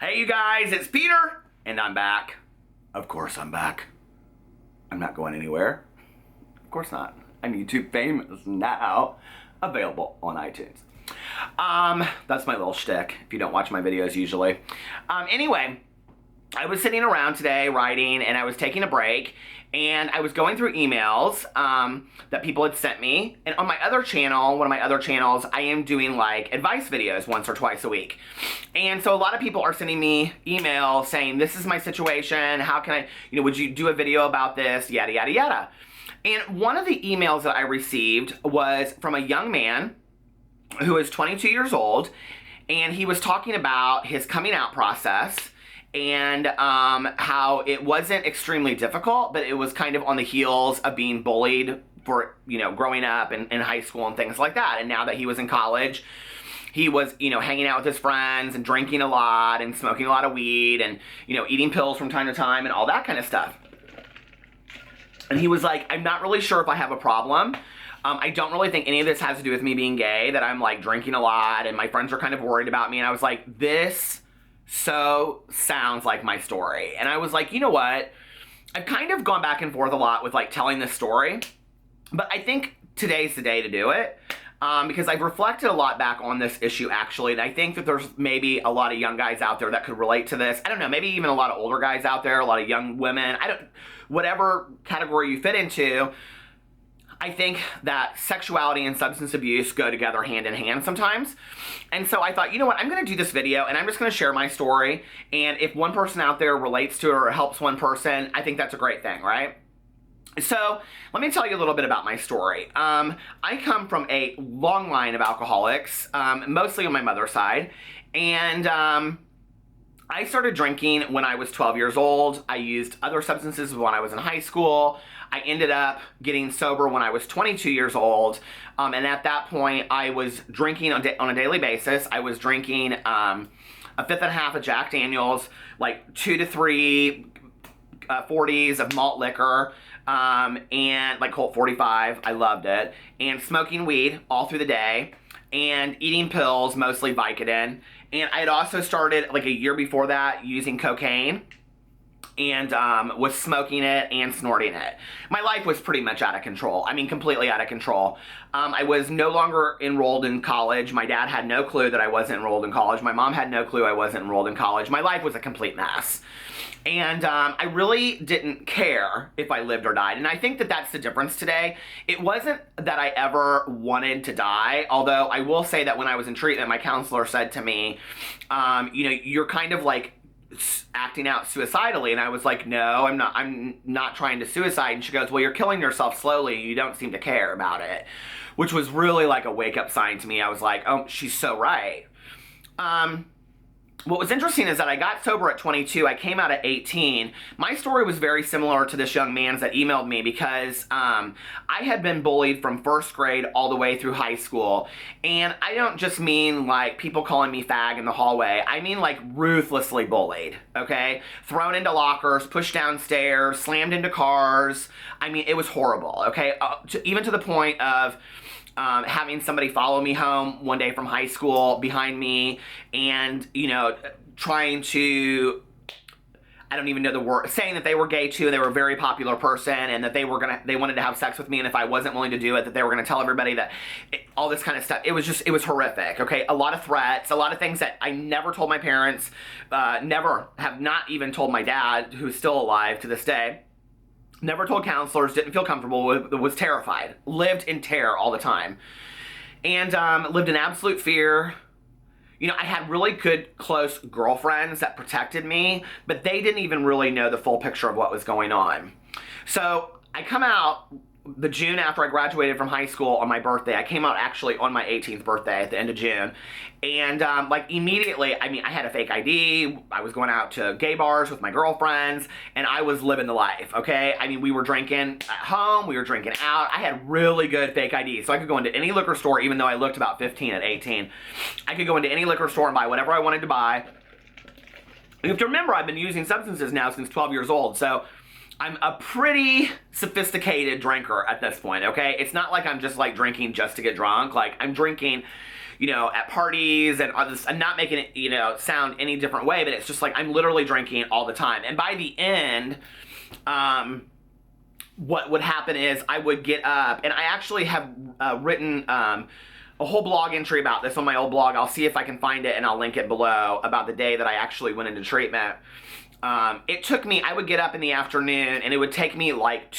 Hey you guys, it's Peter, and I'm back. Of course I'm back. I'm not going anywhere. Of course not. I'm YouTube famous now. Available on iTunes. That's my little shtick, if you don't watch my videos usually. Anyway, I was sitting around today writing, and I was taking a break, and I was going through emails that people had sent me. And on my other channel, one of my other channels, I am doing like advice videos once or twice a week. And so a lot of people are sending me emails saying, this is my situation, how can I, would you do a video about this, yada, yada, yada. And one of the emails that I received was from a young man who is 22 years old, and he was talking about his coming out process and how it wasn't extremely difficult, but it was kind of on the heels of being bullied for, growing up in high school and things like that. And now that he was in college, he was, hanging out with his friends and drinking a lot and smoking a lot of weed and, eating pills from time to time and all that kind of stuff. And he was like, I'm not really sure if I have a problem. I don't really think any of this has to do with me being gay, that I'm like drinking a lot and my friends are kind of worried about me. And I was like, this so sounds like my story. And I was like, you know what? I've kind of gone back and forth a lot with like telling this story, but I think today's the day to do it. Because I've reflected a lot back on this issue actually, and I think that there's maybe a lot of young guys out there that could relate to this. I don't know, maybe even a lot of older guys out there, a lot of young women, whatever category you fit into. I think that sexuality and substance abuse go together hand in hand sometimes. And so I thought, you know what, I'm gonna do this video and I'm just gonna share my story. And if one person out there relates to it or helps one person, I think that's a great thing, right? So let me tell you a little bit about my story. I come from a long line of alcoholics, mostly on my mother's side. And I started drinking when I was 12 years old. I used other substances when I was in high school. I ended up getting sober when I was 22 years old. And at that point, I was drinking on a daily basis. I was drinking a fifth and a half of Jack Daniels, like 2 to 3 40s of malt liquor, and like Colt 45. I loved it. And smoking weed all through the day. And eating pills, mostly Vicodin. And I had also started, like a year before that, using cocaine. And was smoking it and snorting it. My life was pretty much out of control. I mean, completely out of control. I was no longer enrolled in college. My dad had no clue that I wasn't enrolled in college. My mom had no clue I wasn't enrolled in college. My life was a complete mess. And I really didn't care if I lived or died. And I think that that's the difference today. It wasn't that I ever wanted to die, although I will say that when I was in treatment, my counselor said to me, you're kind of like acting out suicidally. And I was like, no, I'm not trying to suicide. And she goes, well, you're killing yourself slowly. You don't seem to care about it, which was really like a wake-up sign to me. I was like, oh, she's so right. What was interesting is that I got sober at 22. I came out at 18. My story was very similar to this young man's that emailed me because I had been bullied from first grade all the way through high school. And I don't just mean like people calling me fag in the hallway. I mean like ruthlessly bullied, okay? Thrown into lockers, pushed downstairs, slammed into cars. I mean, it was horrible, okay? Even to the point of having somebody follow me home one day from high school behind me and, trying to, I don't even know the word, saying that they were gay too, and they were a very popular person, and that they wanted to have sex with me, and if I wasn't willing to do it, that they were gonna tell everybody that, all this kind of stuff. It was horrific, okay? A lot of threats, a lot of things that I never told my parents, have not even told my dad, who's still alive to this day. Never told counselors, didn't feel comfortable with, was terrified, lived in terror all the time, and lived in absolute fear. I had really good, close girlfriends that protected me, but they didn't even really know the full picture of what was going on. So I come out the June after I graduated from high school on my birthday. I came out actually on my 18th birthday at the end of June. And like immediately, I had a fake ID. I was going out to gay bars with my girlfriends, and I was living the life, okay? We were drinking at home, we were drinking out. I had really good fake ID, so I could go into any liquor store, even though I looked about 15 at 18. I could go into any liquor store and buy whatever I wanted to buy. You have to remember, I've been using substances now since 12 years old, so I'm a pretty sophisticated drinker at this point, okay? It's not like I'm just like drinking just to get drunk. Like I'm drinking, at parties, and I'm not making it, sound any different way, but it's just like I'm literally drinking all the time. And by the end, what would happen is I would get up, and I actually have written a whole blog entry about this on my old blog. I'll see if I can find it, and I'll link it below, about the day that I actually went into treatment. It took me, I would get up in the afternoon, and it would take me like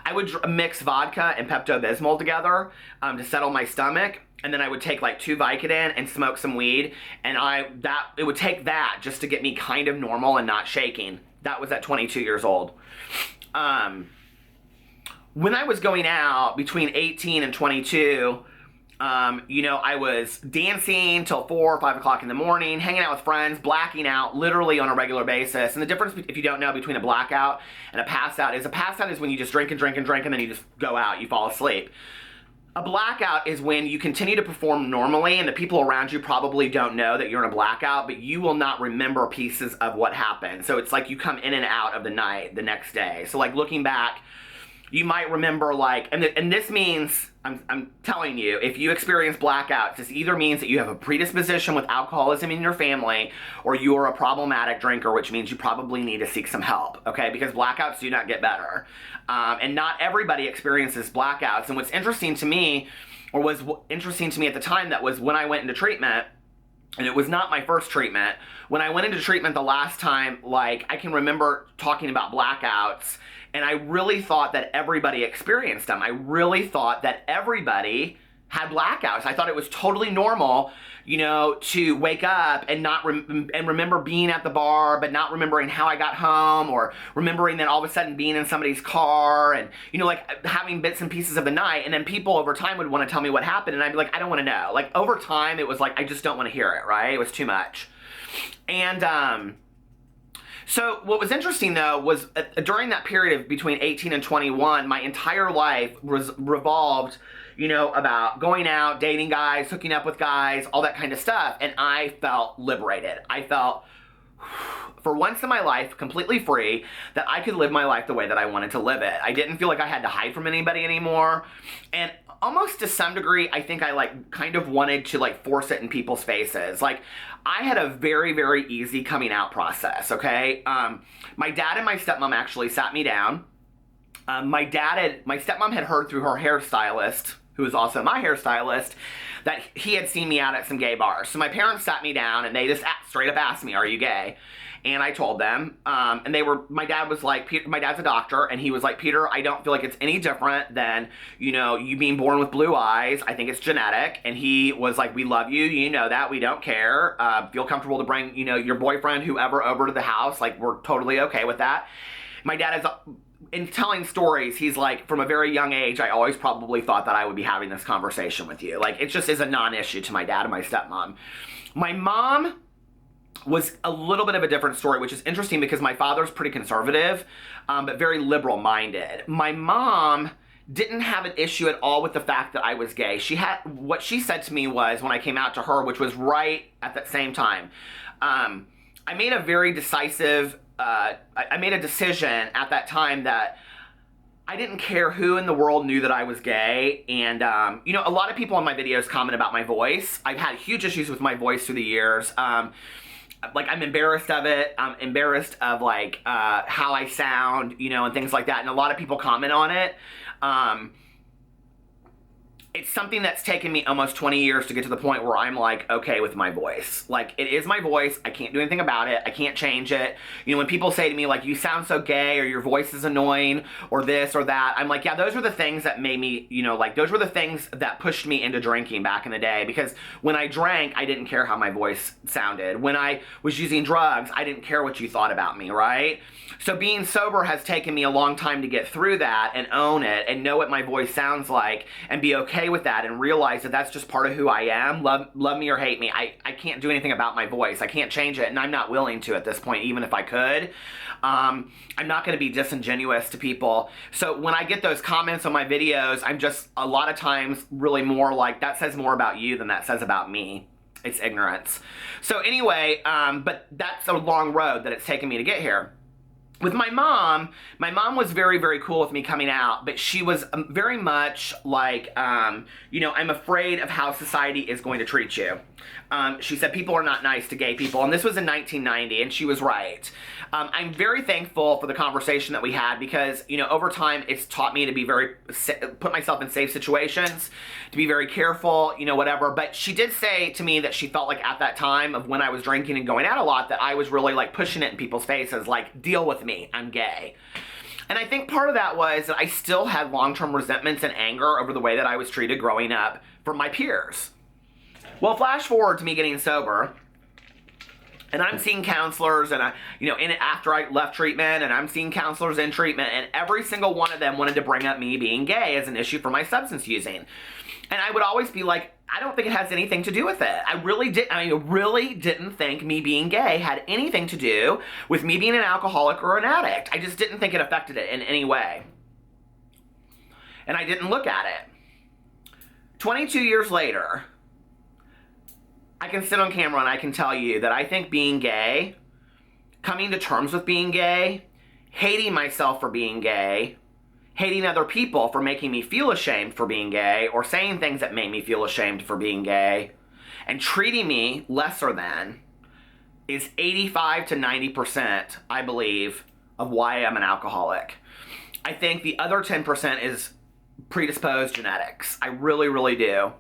I would mix vodka and Pepto-Bismol together to settle my stomach, and then I would take like 2 Vicodin and smoke some weed, and it would take that just to get me kind of normal and not shaking. That was at 22 years old. When I was going out between 18 and 22, I was dancing till 4 or 5 o'clock in the morning, hanging out with friends, blacking out literally on a regular basis. And the difference, if you don't know, between a blackout and a pass out is when you just drink and drink and drink, and then you just go out, you fall asleep. A blackout is when you continue to perform normally, and the people around you probably don't know that you're in a blackout, but you will not remember pieces of what happened. So it's like you come in and out of the night the next day. So like looking back, you might remember and this means, I'm telling you, if you experience blackouts, this either means that you have a predisposition with alcoholism in your family, or you are a problematic drinker, which means you probably need to seek some help, okay? Because blackouts do not get better. And not everybody experiences blackouts. And what's interesting to me, or was interesting to me at the time, that was when I went into treatment, and it was not my first treatment. When I went into treatment the last time, I can remember talking about blackouts, and I really thought that everybody experienced them. I really thought that everybody had blackouts. I thought it was totally normal, to wake up and not and remember being at the bar, but not remembering how I got home, or remembering then all of a sudden being in somebody's car, and having bits and pieces of the night. And then people over time would want to tell me what happened, and I'd be like, I don't want to know. Over time, it was I just don't want to hear it. Right? It was too much. And so what was interesting, though, was during that period of between 18 and 21, my entire life revolved, about going out, dating guys, hooking up with guys, all that kind of stuff. And I felt liberated. I felt, for once in my life, completely free, that I could live my life the way that I wanted to live it. I didn't feel like I had to hide from anybody anymore. And almost to some degree, I think I kind of wanted to force it in people's faces. I had a very, very easy coming out process, okay? My dad and my stepmom actually sat me down. My stepmom had heard through her hairstylist, who was also my hairstylist, that he had seen me out at some gay bars. So my parents sat me down, and they just straight up asked me, "Are you gay?" And I told them, and my dad was like, my dad's a doctor, and he was like, "Peter, I don't feel like it's any different than, you being born with blue eyes. I think it's genetic." And he was like, "We love you. You know that. We don't care. Feel comfortable to bring, your boyfriend, whoever, over to the house. We're totally okay with that." My dad is, in telling stories, he's like, from a very young age, I always probably thought that I would be having this conversation with you. It just is a non-issue to my dad and my stepmom. My mom was a little bit of a different story, which is interesting because my father's pretty conservative, but very liberal-minded. My mom didn't have an issue at all with the fact that I was gay. What she said to me was, when I came out to her, which was right at that same time, I made a very decisive, I made a decision at that time that I didn't care who in the world knew that I was gay. And, a lot of people on my videos comment about my voice. I've had huge issues with my voice through the years. I'm embarrassed of it. I'm embarrassed of how I sound, and things like that. And a lot of people comment on it. It's something that's taken me almost 20 years to get to the point where I'm okay with my voice. It is my voice. I can't do anything about it. I can't change it. When people say to me you sound so gay, or your voice is annoying, or this or that, I'm like, yeah, those are the things that made me, those were the things that pushed me into drinking back in the day. Because when I drank, I didn't care how my voice sounded. When I was using drugs, I didn't care what you thought about me, right? So being sober has taken me a long time to get through that and own it and know what my voice sounds like and be okay with that and realize that that's just part of who I am. Love me or hate me. I can't do anything about my voice. I can't change it, and I'm not willing to at this point, even if I could. I'm not going to be disingenuous to people. So when I get those comments on my videos, I'm just a lot of times really more that says more about you than that says about me. It's ignorance. So anyway, but that's a long road that it's taken me to get here. With my mom was very, very cool with me coming out, but she was very much like, you know, I'm afraid of how society is going to treat you. She said people are not nice to gay people, and this was in 1990, and she was right. I'm very thankful for the conversation that we had because, you know, over time, it's taught me to be put myself in safe situations, to be very careful, you know, whatever. But she did say to me that she felt like at that time of when I was drinking and going out a lot, that I was really like pushing it in people's faces, like, deal with me, I'm gay. And I think part of that was that I still had long-term resentments and anger over the way that I was treated growing up from my peers. Well, flash forward to me getting sober, and I'm seeing counselors, and after I left treatment, and I'm seeing counselors in treatment, and every single one of them wanted to bring up me being gay as an issue for my substance using. And I would always be like, I don't think it has anything to do with it. I really didn't think me being gay had anything to do with me being an alcoholic or an addict. I just didn't think it affected it in any way. And I didn't look at it. 22 years later, I can sit on camera and I can tell you that I think being gay, coming to terms with being gay, hating myself for being gay, hating other people for making me feel ashamed for being gay, or saying things that made me feel ashamed for being gay, and treating me lesser than, is 85 to 90%, I believe, of why I'm an alcoholic. I think the other 10% is predisposed genetics. I really, really do.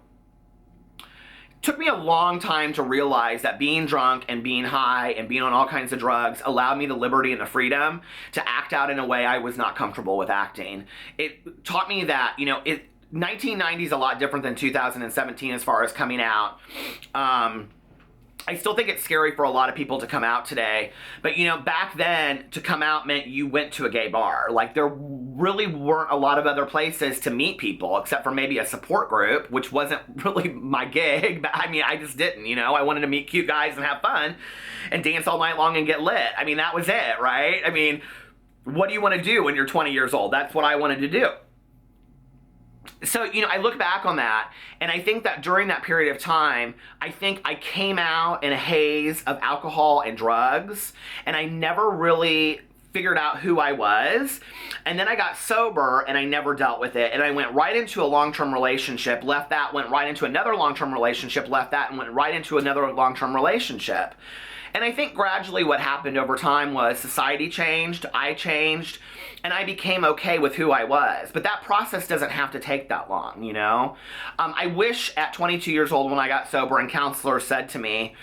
Took me a long time to realize that being drunk and being high and being on all kinds of drugs allowed me the liberty and the freedom to act out in a way I was not comfortable with acting. It taught me that, 1990 is a lot different than 2017 as far as coming out. I still think it's scary for a lot of people to come out today, but back then to come out meant you went to a gay bar. Like there really weren't a lot of other places to meet people except for maybe a support group, which wasn't really my gig, but I just didn't, I wanted to meet cute guys and have fun and dance all night long and get lit. That was it, right? What do you want to do when you're 20 years old? That's what I wanted to do. So, I look back on that, and I think that during that period of time, I think I came out in a haze of alcohol and drugs, and I never really figured out who I was. And then I got sober, and I never dealt with it, and I went right into a long-term relationship, left that, went right into another long-term relationship, left that, and went right into another long-term relationship. And I think gradually what happened over time was society changed, I changed, and I became okay with who I was. But that process doesn't have to take that long, I wish at 22 years old when I got sober and counselors said to me,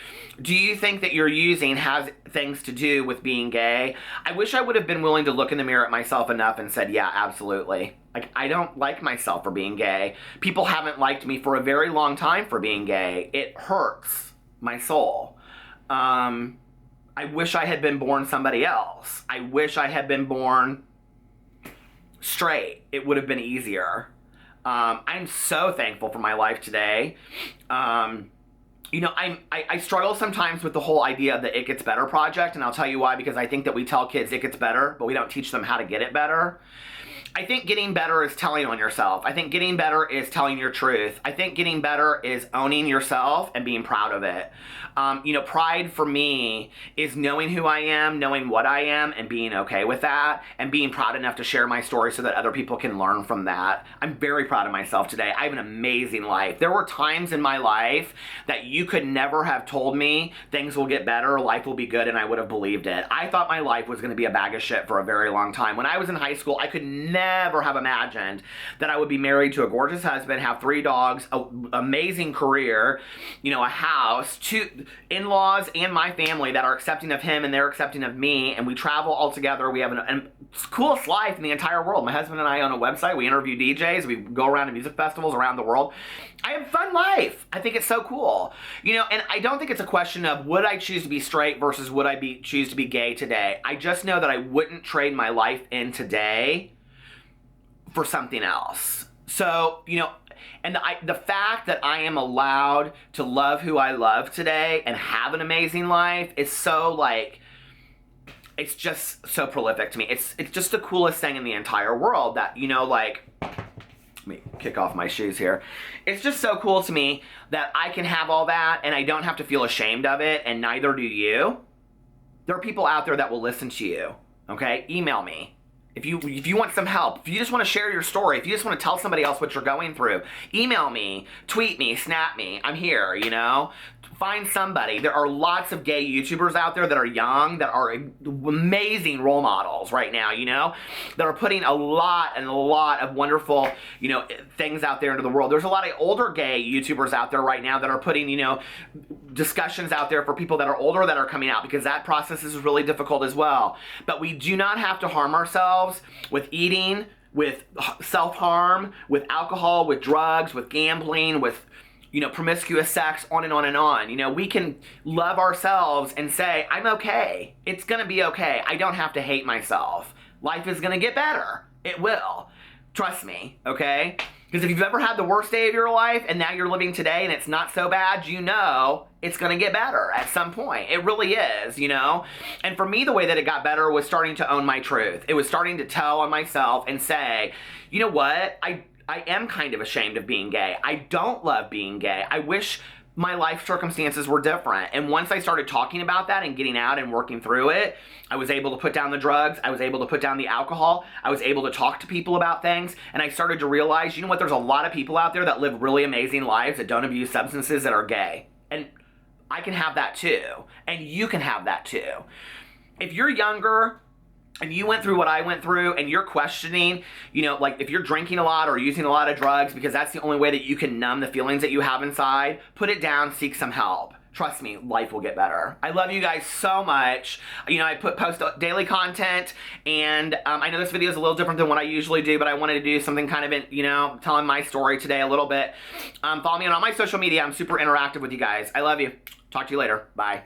do you think that your using has things to do with being gay? I wish I would have been willing to look in the mirror at myself enough and said, yeah, absolutely. I don't like myself for being gay. People haven't liked me for a very long time for being gay. It hurts my soul. I wish I had been born somebody else. I wish I had been born straight. It would have been easier. I'm so thankful for my life today. I struggle sometimes with the whole idea of the It Gets Better project, and I'll tell you why, because I think that we tell kids it gets better, but we don't teach them how to get it better. I think getting better is telling on yourself. I think getting better is telling your truth. I think getting better is owning yourself and being proud of it. Pride for me is knowing who I am, knowing what I am, and being okay with that, and being proud enough to share my story so that other people can learn from that. I'm very proud of myself today. I have an amazing life. There were times in my life that you could never have told me things will get better, life will be good, and I would have believed it. I thought my life was going to be a bag of shit for a very long time. When I was in high school, I could never have imagined that I would be married to a gorgeous husband, have 3 dogs, an amazing career, a house, 2 in-laws and my family that are accepting of him and they're accepting of me, and we travel all together. We have an coolest life in the entire world. My husband and I own a website. We interview DJs. We go around to music festivals around the world. I have a fun life. I think it's so cool. And I don't think it's a question of would I choose to be straight versus would I choose to be gay today. I just know that I wouldn't trade my life in today for something else. So, and the fact that I am allowed to love who I love today and have an amazing life is so it's just so prolific to me. It's just the coolest thing in the entire world that, let me kick off my shoes here. It's just so cool to me that I can have all that and I don't have to feel ashamed of it, and neither do you. There are people out there that will listen to you. Okay, email me. If you want some help, if you just want to share your story, if you just want to tell somebody else what you're going through, email me, tweet me, snap me. I'm here, you know? Find somebody. There are lots of gay YouTubers out there that are young, that are amazing role models right now, you know? That are putting a lot of wonderful, you know, things out there into the world. There's a lot of older gay YouTubers out there right now that are putting, you know, discussions out there for people that are older that are coming out, because that process is really difficult as well. But we do not have to harm ourselves with eating, with self-harm, with alcohol, with drugs, with gambling, with, you know, promiscuous sex, on and on and on. You know, we can love ourselves and say, I'm okay. It's gonna be okay. I don't have to hate myself. Life is gonna get better. It will. Trust me, okay? Because if you've ever had the worst day of your life and now you're living today and it's not so bad, you know it's gonna get better at some point. It really is, you know? And for me, the way that it got better was starting to own my truth. It was starting to tell on myself and say, you know what? I am kind of ashamed of being gay. I don't love being gay. I wish my life circumstances were different. And once I started talking about that and getting out and working through it, I was able to put down the drugs. I was able to put down the alcohol. I was able to talk to people about things. And I started to realize, you know what, there's a lot of people out there that live really amazing lives that don't abuse substances that are gay. And I can have that too. And you can have that too. If you're younger and you went through what I went through and you're questioning, you know, like if you're drinking a lot or using a lot of drugs because that's the only way that you can numb the feelings that you have inside, put it down, seek some help. Trust me, life will get better. I love you guys so much. You know, I post daily content, and I know this video is a little different than what I usually do, but I wanted to do something kind of, you know, telling my story today a little bit. Follow me on all my social media. I'm super interactive with you guys. I love you. Talk to you later. Bye.